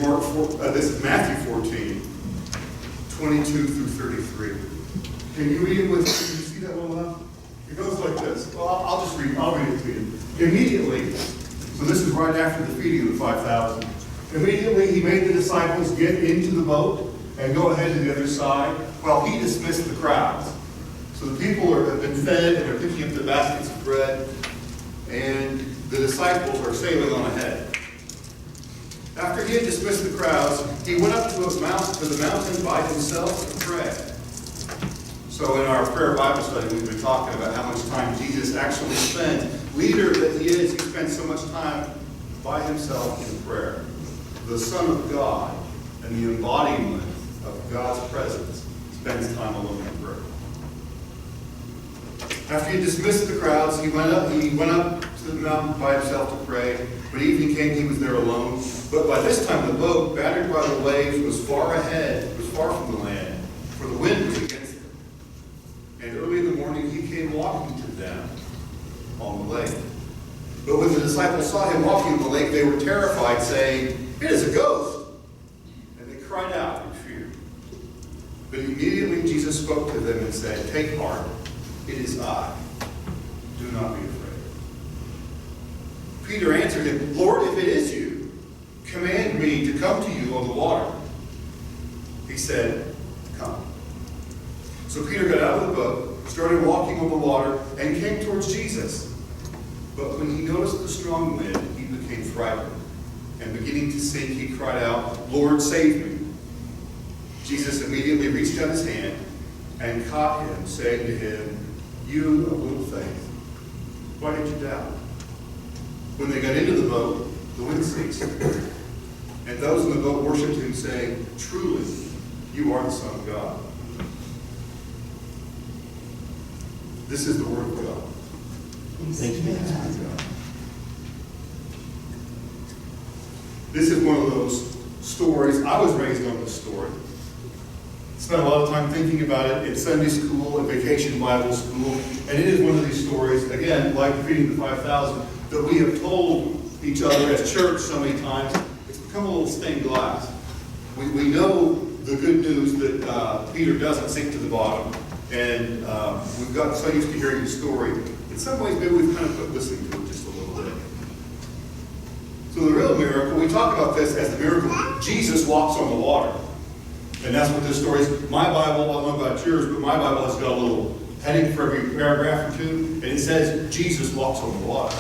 This is Matthew 14, 22 through 33. Can you read it with me? Can you see that well enough? It goes like this. Well, I'll just read. I'll read it to you. Immediately, so this is right after the feeding of the 5,000. Immediately, he made the disciples get into the boat and go ahead to the other side while he dismissed the crowds. So the people have been fed and they're picking up the baskets of bread, and the disciples are sailing on ahead. After he had dismissed the crowds, he went up to the mountain by himself to pray. So in our prayer Bible study, we've been talking about how much time Jesus actually spent. Leader that he is, he spends so much time by himself in prayer. The Son of God and the embodiment of God's presence spends time alone in prayer. After he dismissed the crowds, he went up to the mountain by himself to pray. When evening came, he was there alone. But by this time the boat, battered by the waves, was far from the land, for the wind was against them. And early in the morning he came walking to them on the lake. But when the disciples saw him walking on the lake, they were terrified, saying, "It is a ghost!" And they cried out in fear. But immediately Jesus spoke to them and said, "Take heart, it is I. Do not be afraid." Peter answered him, "Lord, if it is you, command me to come to you on the water." He said, "Come." So Peter got out of the boat, started walking on the water, and came towards Jesus. But when he noticed the strong wind, he became frightened. And beginning to sink, he cried out, "Lord, save me." Jesus immediately reached out his hand and caught him, saying to him, "You of little faith, why did you doubt?" When they got into the boat, the wind ceased. And those in the boat worshipped him, saying, "Truly, you are the Son of God." This is the word of God. Thanks be to God. This is one of those stories. I was raised on this story. Spent a lot of time thinking about it in Sunday school and vacation Bible school. And it is one of these stories, again, like feeding the 5,000, that we have told each other as church so many times. It's become a little stained glass. We know the good news that Peter doesn't sink to the bottom. And we've gotten so used to hearing the story. In some ways, maybe we've kind of quit listening to it just a little bit. So the real miracle, we talk about this as the miracle. Jesus walks on the water. And that's what this story is. My Bible, I don't know about yours, but my Bible has got a little heading for every paragraph or two. And it says, Jesus walks on the water.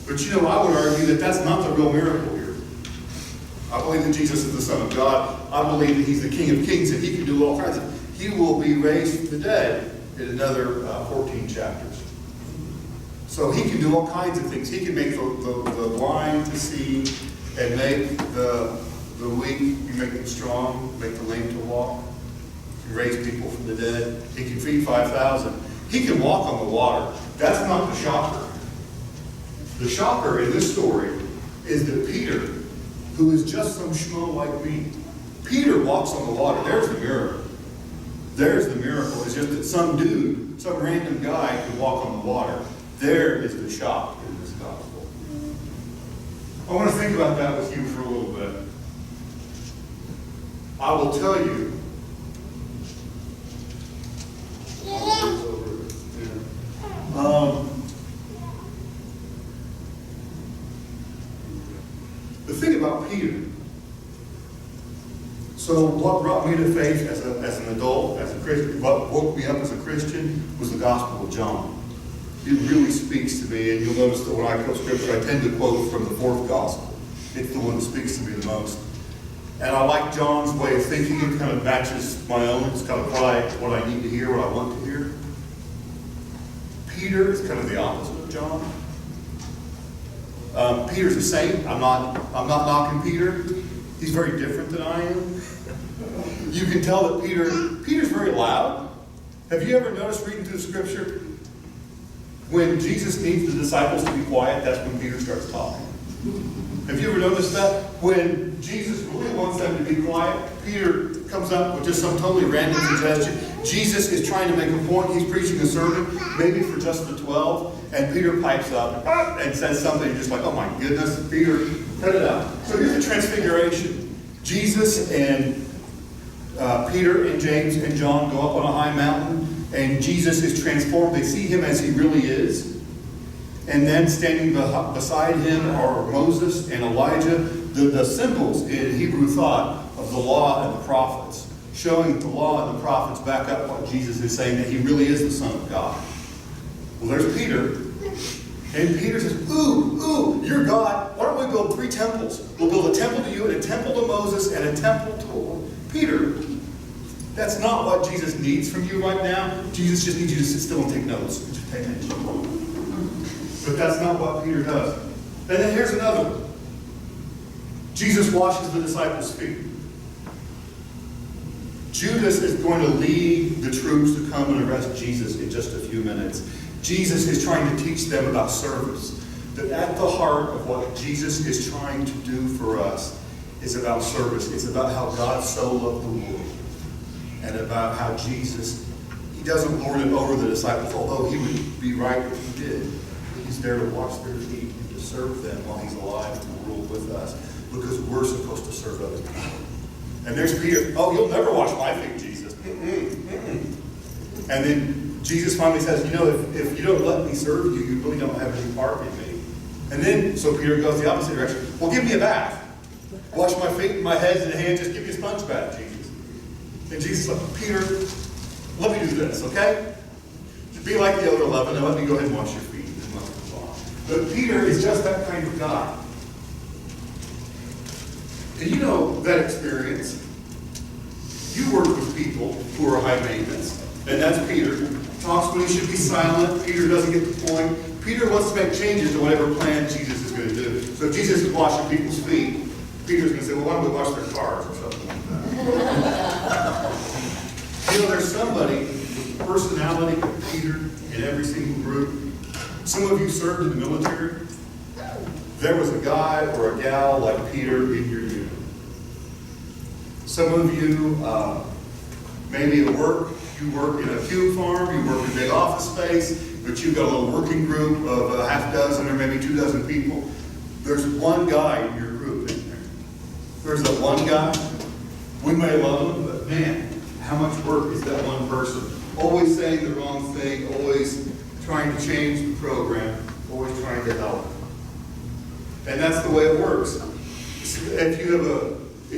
But you know, I would argue that that's not the real miracle here. I believe that Jesus is the Son of God. I believe that he's the King of Kings and he can do all kinds of things. He will be raised from the dead in another 14 chapters. So he can do all kinds of things. He can make the blind to see and make the weak, you make them strong, make the lame to walk. He can raise people from the dead. He can feed 5,000. He can walk on the water. That's not the shocker. The shocker in this story is that Peter, who is just some schmo like me, Peter walks on the water. There's the miracle. There's the miracle. It's just that some dude, some random guy can walk on the water. There is the shock in this gospel. I want to think about that with you for a little bit. I will tell you. The thing about Peter. So what brought me to faith as an adult, as a Christian, what woke me up as a Christian was the Gospel of John. It really speaks to me, and you'll notice that when I quote Scripture, I tend to quote from the fourth Gospel. It's the one that speaks to me the most. And I like John's way of thinking. It kind of matches my own. It's kind of what I need to hear, what I want to hear. Peter is kind of the opposite of John. Peter's a saint. I'm not knocking Peter. He's very different than I am. You can tell that Peter's very loud. Have you ever noticed reading through the Scripture? When Jesus needs the disciples to be quiet, that's when Peter starts talking. Have you ever noticed that? When Jesus really wants them to be quiet, Peter comes up with just some totally random suggestion, Jesus is trying to make a point. He's preaching a sermon, maybe for just the 12, and Peter pipes up and says something just like, oh my goodness, Peter, cut it out. So here's the transfiguration. Jesus and Peter and James and John go up on a high mountain, and Jesus is transformed. They see him as he really is. And then standing beside him are Moses and Elijah, the symbols in Hebrew thought of the law and the prophets, showing the law and the prophets back up what Jesus is saying, that he really is the Son of God. Well, there's Peter. And Peter says, ooh, you're God. Why don't we build 3 temples? We'll build a temple to you, and a temple to Moses, and a temple to Peter. That's not what Jesus needs from you right now. Jesus just needs you to sit still and take notes. Just pay attention. But that's not what Peter does. And then here's another one. Jesus washes the disciples' feet. Judas is going to lead the troops to come and arrest Jesus in just a few minutes. Jesus is trying to teach them about service. That at the heart of what Jesus is trying to do for us is about service. It's about how God so loved the world. And about how Jesus, he doesn't lord it over the disciples, although he would be right if he did. He's there to wash their feet and to serve them while he's alive in the world with us. Because we're supposed to serve other people. And there's Peter. Oh, you'll never wash my feet, Jesus. And then Jesus finally says, you know, if you don't let me serve you, you really don't have any part in me. And then, so Peter goes the opposite direction. Well, give me a bath. Wash my feet and my head and hands. Just give me a sponge bath, Jesus. And Jesus is like, Peter, let me do this, okay? Just be like the other 11 and let me go ahead and wash your feet. But Peter is just that kind of guy. And you know that experience. You work with people who are high maintenance. And that's Peter. Talks when he should be silent. Peter doesn't get the point. Peter wants to make changes to whatever plan Jesus is going to do. So if Jesus is washing people's feet, Peter's going to say, well, why don't we wash their cars or something like that. You know, there's somebody with the personality of Peter in every single group. Some of you served in the military. There was a guy or a gal like Peter in your unit. Some of you, maybe at work, you work in a cube farm, you work in a big office space, but you've got a little working group of a half dozen or maybe 24 people. There's one guy in your group, isn't there? There's that one guy. We may love him, but man, how much work is that one person? Always saying the wrong thing, always trying to change the program, always trying to help. And that's the way it works. If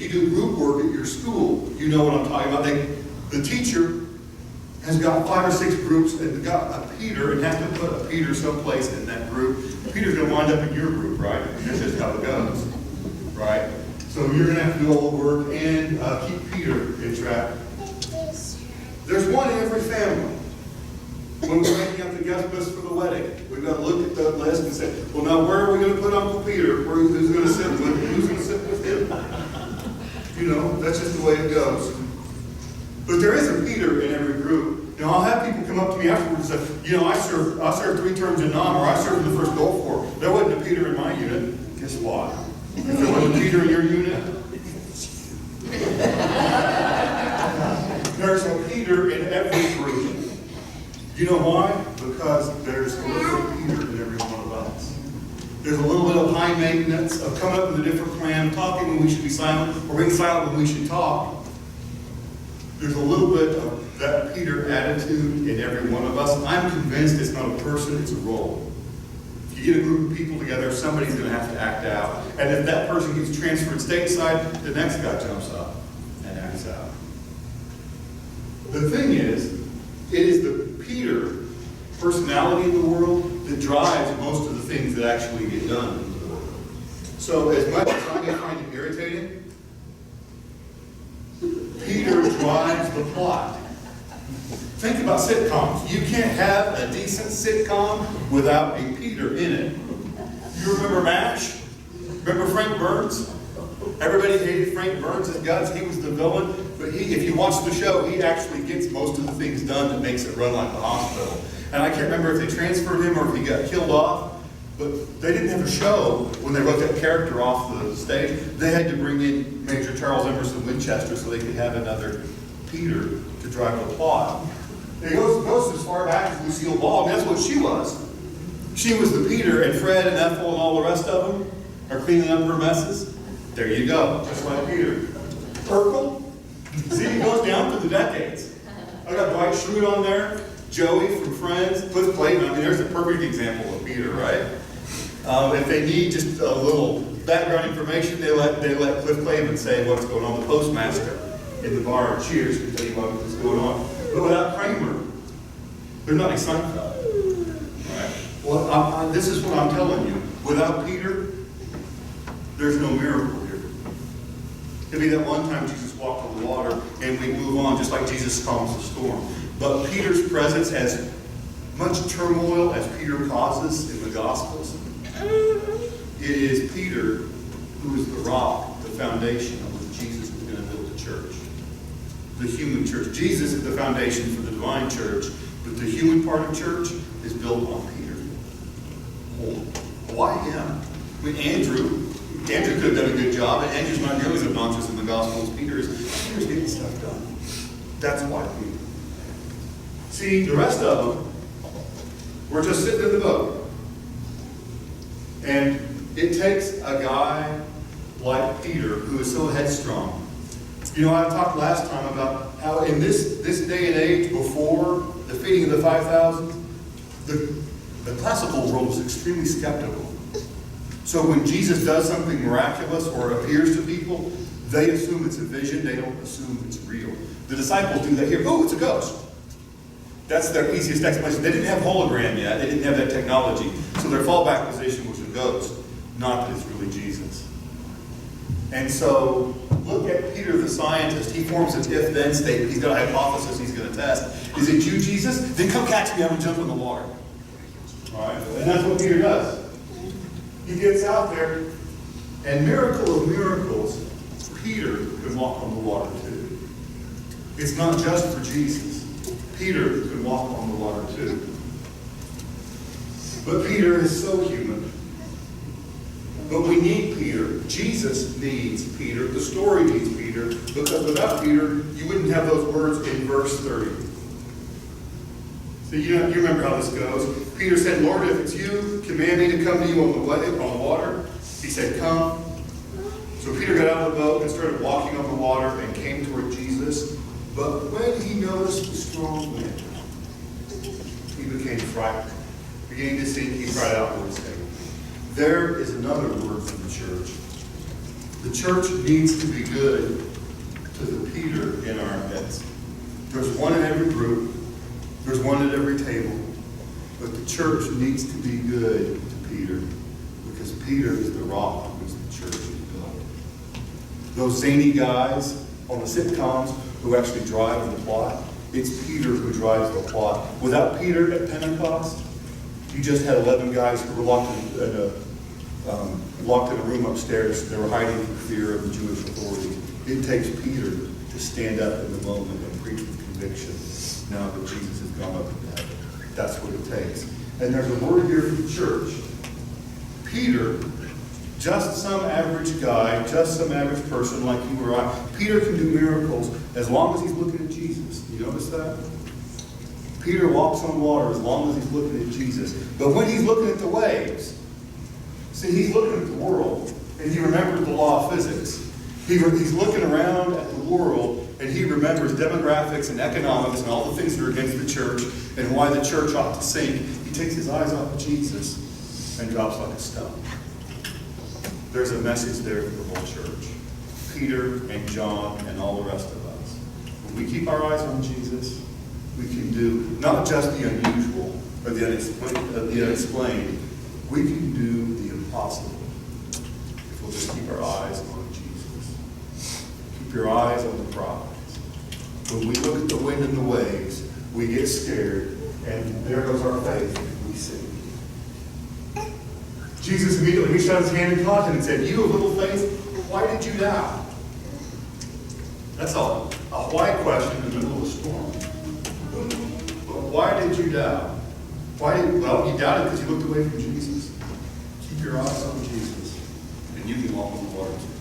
you do group work at your school, you know what I'm talking about. The teacher has got 5 or 6 groups and got a Peter and has to put a Peter someplace in that group. Peter's going to wind up in your group, right? That's just how it goes, right? So you're going to have to do all the work and keep Peter in track. There's one in every family. When we're making up the guest list for the wedding, we've got to look at that list and say, well, now where are we going to put Uncle Peter? Who's going to sit with him? You know, that's just the way it goes. But there is a Peter in every group. Now, I'll have people come up to me afterwards and say, you know, I served 3 terms in NOM, or I served in the 1st Gulf War. There wasn't a Peter in my unit. Guess what? If there wasn't a Peter in your unit, there's a Peter in every group. You know why? Because there's a little Peter in every one of us. There's a little bit of high maintenance, of coming up with a different plan, talking when we should be silent, or being silent when we should talk. There's a little bit of that Peter attitude in every one of us. I'm convinced it's not a person, it's a role. If you get a group of people together, somebody's going to have to act out. And if that person gets transferred stateside, the next guy jumps up and acts out. The thing is, it is the Peter personality in the world that drives most of the things that actually get done in the world. So as much as I may find it irritating, Peter drives the plot. Think about sitcoms. You can't have a decent sitcom without a Peter in it. You remember MASH? Remember Frank Burns? Everybody hated Frank Burns' guts. He was the villain. But if you watch the show, he actually gets most of the things done that makes it run like the hospital. And I can't remember if they transferred him or if he got killed off. But they didn't have a show when they wrote that character off the stage. They had to bring in Major Charles Emerson Winchester so they could have another Peter to drive the plot. It goes as far back as Lucille Ball, and that's what she was. She was the Peter, and Fred and Ethel and all the rest of them are cleaning up her messes. There you go, just like Peter. Urkel, see, it goes down through the decades. I got Dwight Schrute on there, Joey from Friends, Cliff Clayton. I mean, there's a perfect example of Peter, right? If they need just a little background information, they let Cliff Clayton say what's going on. The postmaster in the bar at Cheers can tell you what's going on. But without Kramer, they're not excited. Right? Well, this is what I'm telling you. Without Peter, there's no miracle here. It'll be that one time Jesus walked on the water and we move on, just like Jesus calms the storm. But Peter's presence, as much turmoil as Peter causes in the Gospels, it is Peter who is the rock, the foundation on which Jesus is going to build the church. The human church. Jesus is the foundation for the divine church, but the human part of church is built on Peter. Why him? I mean, Andrew could have done a good job, and Andrew's not nearly as obnoxious in the gospel as Peter is. Peter's getting stuff done. That's why Peter. See, the rest of them were just sitting in the boat. And it takes a guy like Peter who is so headstrong. You know, I talked last time about how in this day and age, before the feeding of the 5,000, the classical world was extremely skeptical. So when Jesus does something miraculous or appears to people, they assume it's a vision. They don't assume it's real. The disciples do that here. Oh, it's a ghost. That's their easiest explanation. They didn't have hologram yet. They didn't have that technology. So their fallback position was a ghost, not that it's really Jesus. And so look at Peter the scientist. He forms an if-then statement. He's got a hypothesis he's going to test. Is it you, Jesus? Then come catch me. I'm going to jump in the water. All right? And that's what Peter does. He gets out there, and miracle of miracles, Peter can walk on the water too. It's not just for Jesus. Peter can walk on the water too. But Peter is so human. But we need Peter. Jesus needs Peter. The story needs Peter. Because without Peter, you wouldn't have those words in verse 30. So you remember how this goes. Peter said, Lord, if it's you, command me to come to you on the water. He said, come. So Peter got out of the boat and started walking on the water and came toward Jesus. But when he noticed the strong wind, he became frightened. Beginning to sink, he cried out for his name. There is another word for the church. The church needs to be good to the Peter in our midst. There's one in every group. There's one at every table. But the church needs to be good to Peter, because Peter is the rock on which the church is built. Those zany guys on the sitcoms who actually drive the plot, it's Peter who drives the plot. Without Peter at Pentecost, you just had 11 guys who were locked in a room upstairs. They were hiding for fear of the Jewish authorities. It takes Peter to stand up in the moment and preach with conviction now that Jesus has gone up into heaven. That's what it takes. And there's a word here for the church. Peter, just some average guy, just some average person like you or I, Peter can do miracles as long as he's looking at Jesus. You notice that? Peter walks on water as long as he's looking at Jesus. But when he's looking at the waves, see, he's looking at the world, and he remembers the law of physics. He's looking around at the world, and he remembers demographics and economics and all the things that are against the church and why the church ought to sink. He takes his eyes off of Jesus and drops like a stone. There's a message there for the whole church. Peter and John and all the rest of us. When we keep our eyes on Jesus, we can do not just the unusual or the unexplained. We can do the impossible if we'll just keep our eyes on Jesus. Keep your eyes on the prize. When we look at the wind and the waves, we get scared, and there goes our faith, and we sink. Jesus immediately reached out his hand and caught him and said, "You of little faith, why did you doubt?" That's a why question in the middle of a storm. But why did you doubt? Well, you doubted because you looked away from Jesus. Keep your eyes on Jesus, and you can walk on the water too.